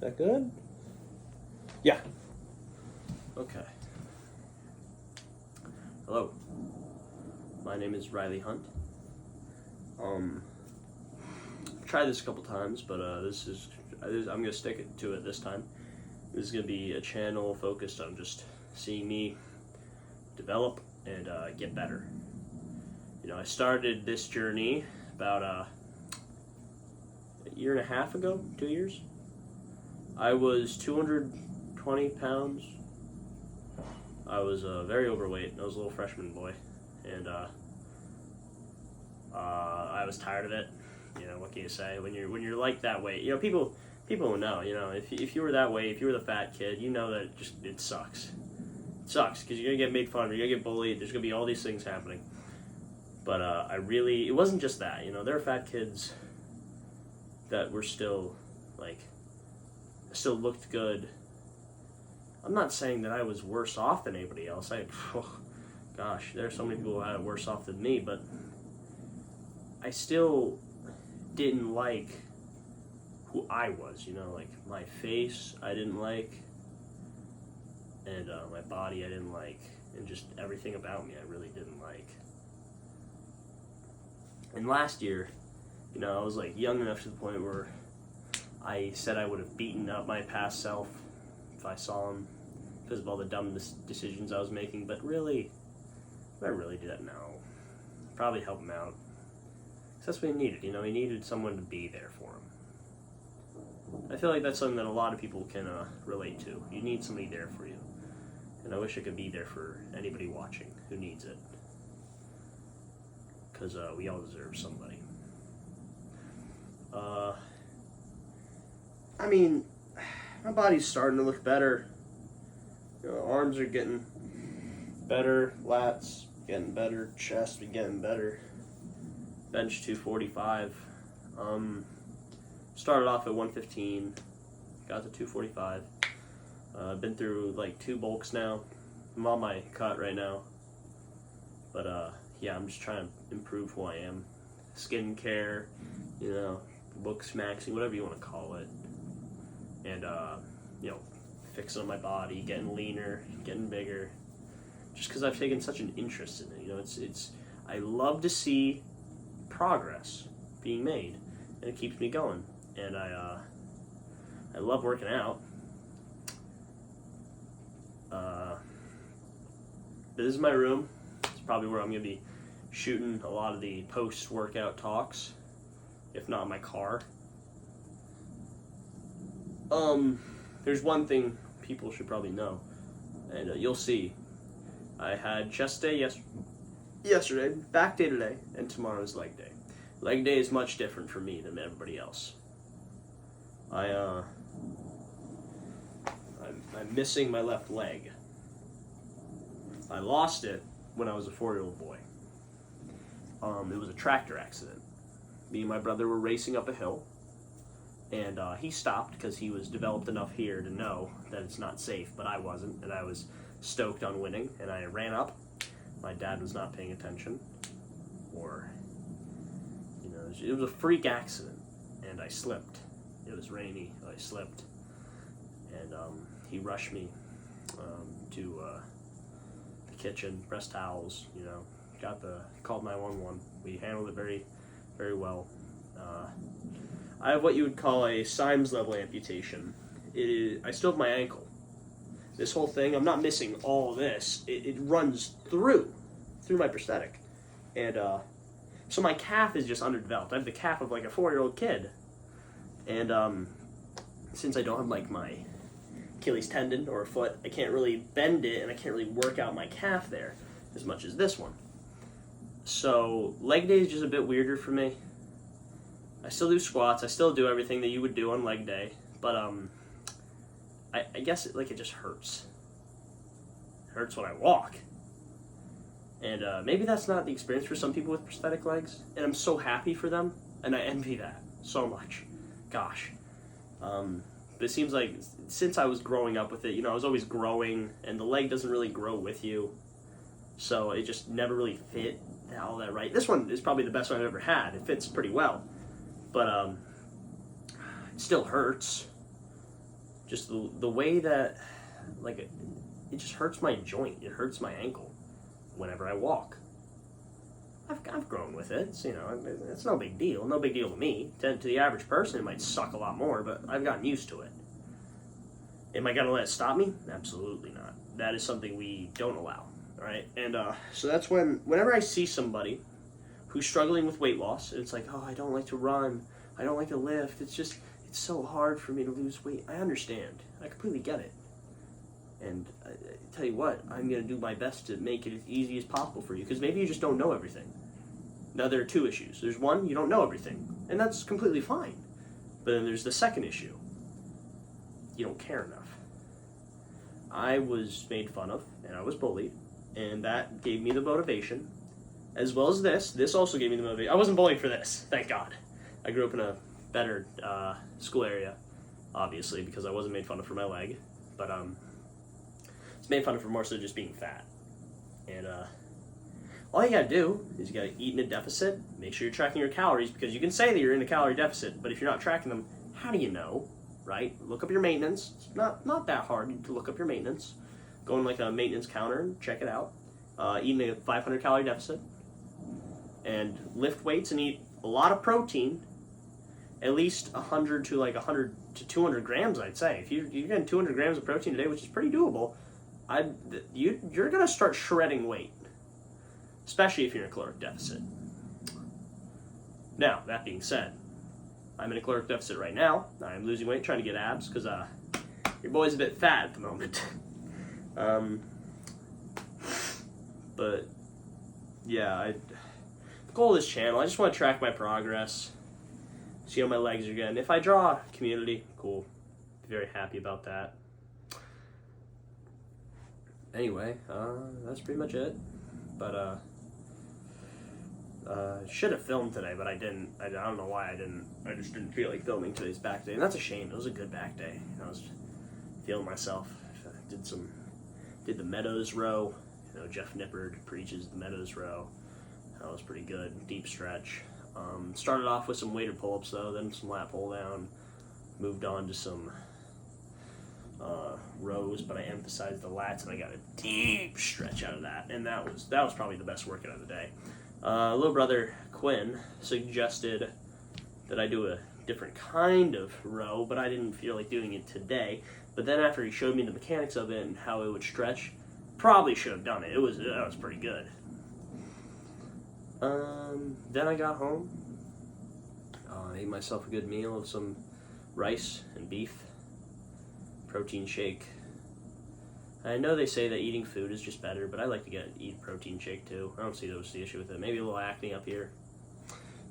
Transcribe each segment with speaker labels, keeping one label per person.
Speaker 1: that good? Yeah. Okay. Hello. My name is Riley Hunt. I've tried this a couple times, but I'm gonna stick to it this time. This is gonna be a channel focused on just seeing me develop and get better. You know, I started this journey about a year and a half ago, 2 years. I was 220 pounds. I was very overweight. I was a little freshman boy, and I was tired of it. You know, what can you say when you're like that weight? You know, people will know. You know, if you were that weight, if you were the fat kid, you know that it sucks. It sucks because you're gonna get made fun of. You're gonna get bullied. There's gonna be all these things happening. But it wasn't just that. You know, there are fat kids that were still looked good. I'm not saying that I was worse off than anybody else. Gosh, there are so many people who had it worse off than me, but I still didn't like who I was, you know, like my face I didn't like, and my body I didn't like, and just everything about me I really didn't like. And last year, you know, I was like young enough to the point where I said I would have beaten up my past self if I saw him because of all the dumb decisions I was making, but really, would I really do that? No. Probably help him out. Because that's what he needed, you know, he needed someone to be there for him. I feel like that's something that a lot of people can relate to. You need somebody there for you. And I wish I could be there for anybody watching who needs it. Because we all deserve somebody. I mean, my body's starting to look better. You know, arms are getting better, lats getting better, chest getting better. Bench 245. Started off at 115, got to 245. Been through like 2 bulks now. I'm on my cut right now. But yeah, I'm just trying to improve who I am. Skincare, you know, books maxing, whatever you want to call it. And, you know, fixing my body, getting leaner, getting bigger. Just because I've taken such an interest in it. You know, I love to see progress being made, and it keeps me going. And I love working out. But this is my room. It's probably where I'm going to be shooting a lot of the post-workout talks, if not my car. There's one thing people should probably know, and you'll see. I had chest day yesterday, back day today, and tomorrow is leg day. Leg day is much different for me than everybody else. I'm missing my left leg. I lost it when I was a 4-year-old boy. It was a tractor accident. Me and my brother were racing up a hill, and he stopped because he was developed enough here to know that it's not safe, but I wasn't, and I was stoked on winning, and I ran up. My dad was not paying attention, or, you know, it was a freak accident, and I slipped. It was rainy, I slipped, and he rushed me to the kitchen, pressed towels, you know, called 911. We handled it very, very well. I have what you would call a Symes level amputation. I still have my ankle. This whole thing, I'm not missing all this. It runs through my prosthetic. And so my calf is just underdeveloped. I have the calf of like a 4-year-old kid. And since I don't have like my Achilles tendon or a foot, I can't really bend it, and I can't really work out my calf there as much as this one. So leg day is just a bit weirder for me. I still do squats. I still do everything that you would do on leg day, but I guess it just hurts. It hurts when I walk, and maybe that's not the experience for some people with prosthetic legs. And I'm so happy for them, and I envy that so much. Gosh, but it seems like since I was growing up with it, you know, I was always growing, and the leg doesn't really grow with you, so it just never really fit all that right. This one is probably the best one I've ever had. It fits pretty well. But it still hurts. Just the way that, like, it just hurts my joint. It hurts my ankle whenever I walk. I've grown with it. It's, it's no big deal. No big deal to me. To the average person, it might suck a lot more, but I've gotten used to it. Am I going to let it stop me? Absolutely not. That is something we don't allow. All right? And so that's whenever I see somebody who's struggling with weight loss, it's like, oh, I don't like to run. I don't like to lift. It's so hard for me to lose weight. I understand. I completely get it. And I tell you what, I'm going to do my best to make it as easy as possible for you, because maybe you just don't know everything. Now, there are two issues. There's one, you don't know everything, and that's completely fine. But then there's the second issue. You don't care enough. I was made fun of, and I was bullied, and that gave me the motivation, as well as this. This also gave me the motivation. I wasn't bullied for this, thank God. I grew up in a better school area, obviously, because I wasn't made fun of for my leg, but it's made fun of for more so just being fat. And all you gotta do is you gotta eat in a deficit, make sure you're tracking your calories, because you can say that you're in a calorie deficit, but if you're not tracking them, how do you know, right? Look up your maintenance. It's not that hard to look up your maintenance. Go on like a maintenance counter and check it out. Eat in a 500 calorie deficit, and lift weights and eat a lot of protein, at least 100 to 200 grams, I'd say. If you're getting 200 grams of protein a day, which is pretty doable, you're going to start shredding weight, especially if you're in a caloric deficit. Now, that being said, I'm in a caloric deficit right now. I'm losing weight, trying to get abs, because your boy's a bit fat at the moment. But, yeah, the goal of this channel, I just want to track my progress, see how my legs are getting. If I draw a community, cool. Be very happy about that. Anyway, that's pretty much it. But should have filmed today, but I didn't. I don't know why I didn't. I just didn't feel like filming today's back day, and that's a shame. It was a good back day. I was feeling myself. I did the Meadows row. Jeff Nippard preaches the Meadows row. That was pretty good. Deep stretch. Started off with some weighted pull-ups though, then some lat pull down. Moved on to some rows, but I emphasized the lats, and I got a deep stretch out of that, and that was probably the best workout of the day. Little brother Quinn suggested that I do a different kind of row, but I didn't feel like doing it today. But then after he showed me the mechanics of it and how it would stretch, probably should have done it. That was pretty good. Then I got home, ate myself a good meal of some rice and beef, protein shake. I know they say that eating food is just better, but I like to eat protein shake too. I don't see the issue with it. Maybe a little acne up here.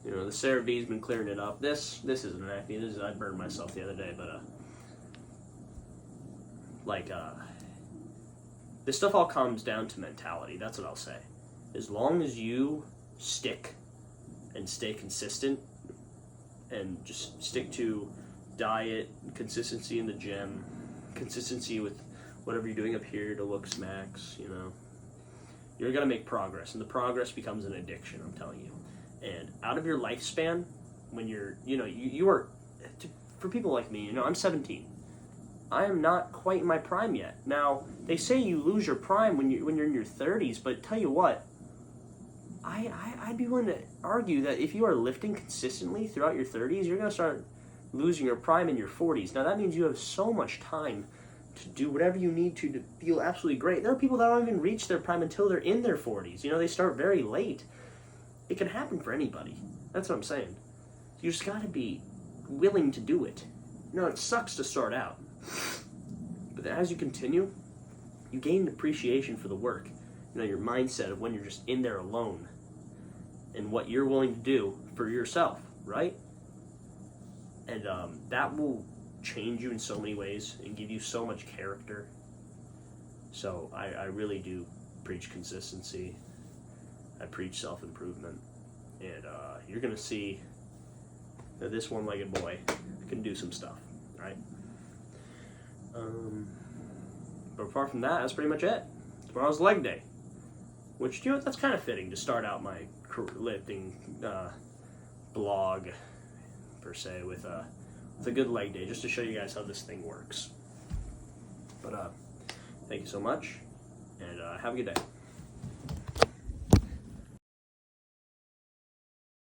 Speaker 1: The CeraVe's been clearing it up. This isn't an acne. I burned myself the other day, but this stuff all comes down to mentality. That's what I'll say. As long as you stick and stay consistent and just stick to diet, consistency in the gym, consistency with whatever you're doing up here to looks max, you're going to make progress, and the progress becomes an addiction, I'm telling you. And out of your lifespan, when you are, for people like me, I'm 17. I am not quite in my prime yet. Now, they say you lose your prime when you're in your 30s, but tell you what, I'd be willing to argue that if you are lifting consistently throughout your 30s, you're going to start losing your prime in your 40s. Now, that means you have so much time to do whatever you need to feel absolutely great. There are people that don't even reach their prime until they're in their 40s. They start very late. It can happen for anybody. That's what I'm saying. You just got to be willing to do it. It sucks to start out. But as you continue, you gain an appreciation for the work. Your mindset of when you're just in there alone and what you're willing to do for yourself, right? And that will change you in so many ways and give you so much character. So I really do preach consistency. I preach self-improvement. And you're going to see that this one-legged boy can do some stuff, right? But apart from that, that's pretty much it. Tomorrow's leg day. Which, that's kind of fitting to start out my lifting blog, per se, with a good leg day, just to show you guys how this thing works. But thank you so much, and have a good day.